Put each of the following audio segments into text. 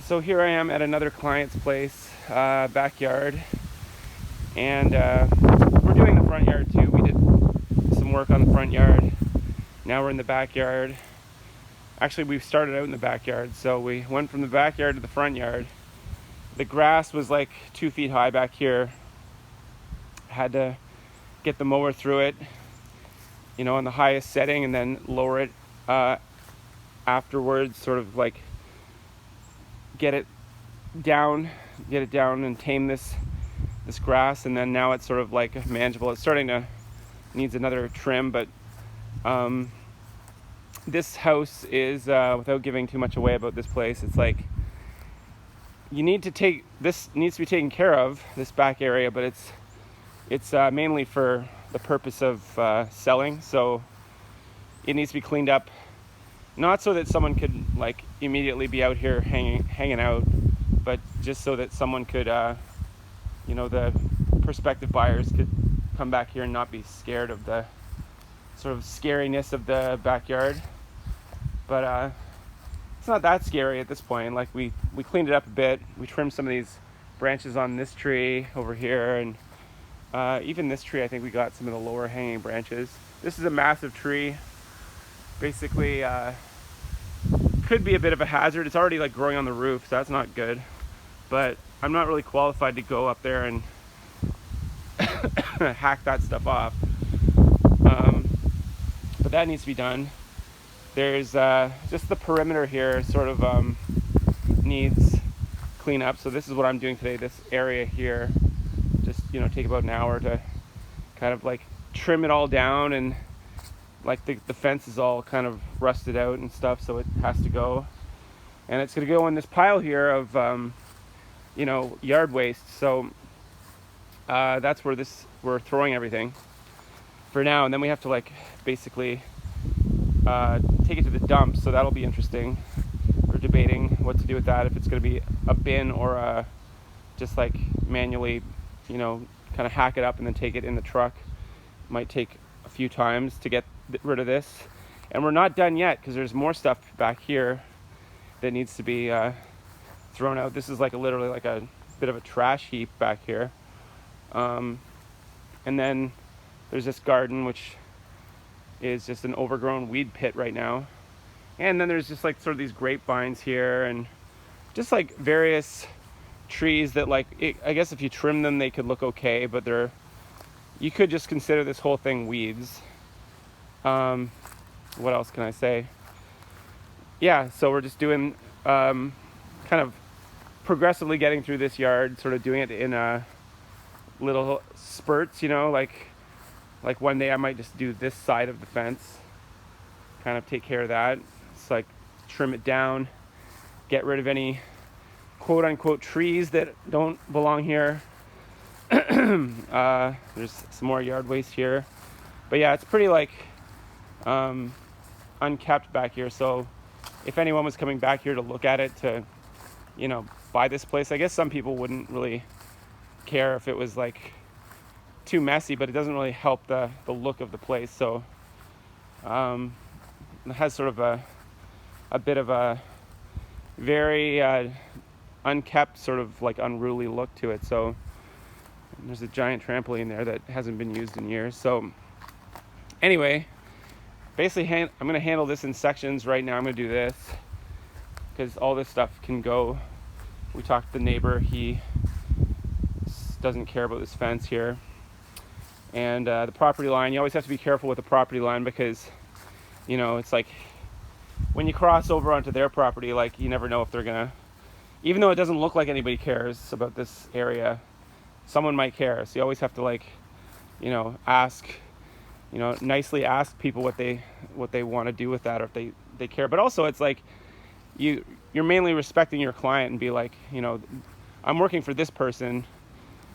So here I am at another client's place, backyard, and we're doing the front yard too. We did some work on the front yard. Now we're in the backyard. Actually, we started out in the backyard, so we went from the backyard to the front yard. The grass was like 2 feet high back here. Had to get the mower through it, on the highest setting, and then lower it afterwards, sort of like get it down and tame this grass. And then now it's sort of like manageable. It's starting to needs another trim, but this house is, without giving too much away about this place, it's like this needs to be taken care of, this back area, but it's mainly for the purpose of selling. So it needs to be cleaned up, not so that someone could like immediately be out here hanging out, but just so that someone could the prospective buyers could come back here and not be scared of the sort of scariness of the backyard. But it's not that scary at this point. Like we cleaned it up a bit. We trimmed some of these branches on this tree over here, and even this tree, I think we got some of the lower hanging branches. This is a massive tree. Basically, could be a bit of a hazard. It's already like growing on the roof, so that's not good. But I'm not really qualified to go up there and hack that stuff off. But that needs to be done. There's just the perimeter here sort of needs clean up. So this is what I'm doing today. This area here, just take about an hour to kind of like trim it all down, and like the fence is all kind of rusted out and stuff, so it has to go. And it's going to go in this pile here of yard waste. So that's where we're throwing everything for now, and then we have to like basically take it to the dump. So that'll be interesting. We're debating what to do with that, if it's going to be a bin or just like manually kind of hack it up and then take it in the truck. Might take a few times to get rid of this, and we're not done yet because there's more stuff back here that needs to be thrown out. This is like literally like a bit of a trash heap back here, and then there's this garden, which is just an overgrown weed pit right now. And then there's just like sort of these grapevines here, and just like various trees that I guess if you trim them they could look okay, but you could just consider this whole thing weeds. What else can I say? Yeah, so we're just doing kind of progressively getting through this yard, sort of doing it in little spurts, like one day I might just do this side of the fence, kind of take care of that. It's like trim it down, get rid of any quote unquote trees that don't belong here. There's some more yard waste here, but yeah, it's pretty like unkept back here. So if anyone was coming back here to look at it, to buy this place, I guess some people wouldn't really care if it was like too messy, but it doesn't really help the look of the place. So it has sort of a bit of a very unkept, sort of like unruly look to it. So there's a giant trampoline there that hasn't been used in years. So anyway, basically I'm going to handle this in sections right now. I'm going to do this because all this stuff can go. We talked to the neighbor. He doesn't care about this fence here. And the property line, you always have to be careful with the property line, because it's like when you cross over onto their property, like you never know if they're gonna, even though it doesn't look like anybody cares about this area, someone might care. So you always have to like ask, nicely ask people what they want to do with that, or if they care. But also it's like you're mainly respecting your client and be like, I'm working for this person.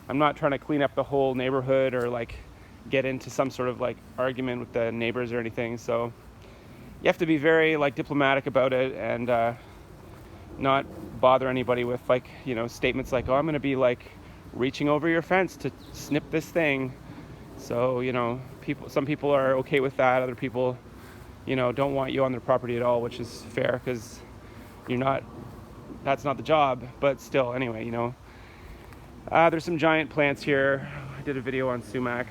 I'm not trying to clean up the whole neighborhood or like get into some sort of like argument with the neighbors or anything. So you have to be very like diplomatic about it, and not bother anybody with like statements like, oh, I'm going to be like reaching over your fence to snip this thing. So some people are okay with that. Other people don't want you on their property at all, which is fair, because you're not that's not the job, but still, anyway, there's some giant plants here. I did a video on sumac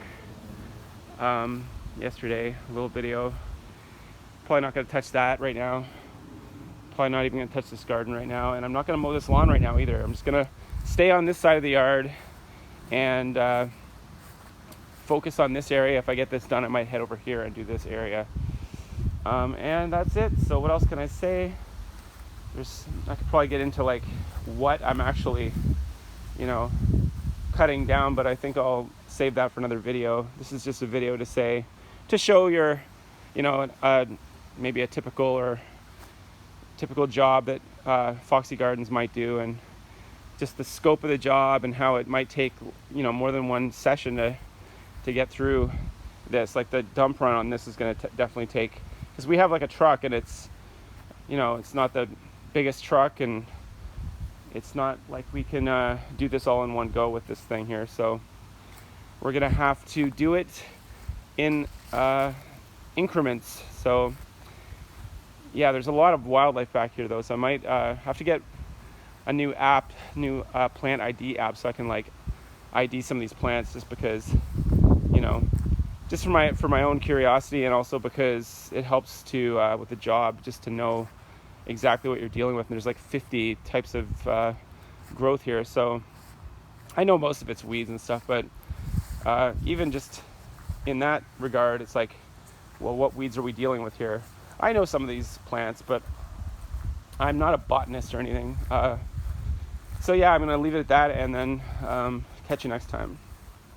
yesterday, a little video. Probably not going to touch that right now. Probably not even going to touch this garden right now, and I'm not going to mow this lawn right now either. I'm just going to stay on this side of the yard and focus on this area. If I get this done, I might head over here and do this area. And that's it. So what else can I say? I could probably get into like what I'm actually, cutting down, but I think I'll save that for another video. This is just a video to show your, maybe a typical job that Foxy Gardens might do, and just the scope of the job and how it might take, more than one session to get through this. Like the dump run on this is going to definitely take, because we have like a truck and it's, it's not the biggest truck, and it's not like we can do this all in one go with this thing here. So we're gonna have to do it in increments. So yeah, there's a lot of wildlife back here though, so I might have to get a new plant ID app, so I can like ID some of these plants, just because, just for my own curiosity, and also because it helps to with the job, just to know exactly what you're dealing with. And there's like 50 types of growth here, so I know most of it's weeds and stuff, but even just in that regard, it's like, well, what weeds are we dealing with here? I know some of these plants, but I'm not a botanist or anything. So yeah, I'm gonna leave it at that, and then catch you next time.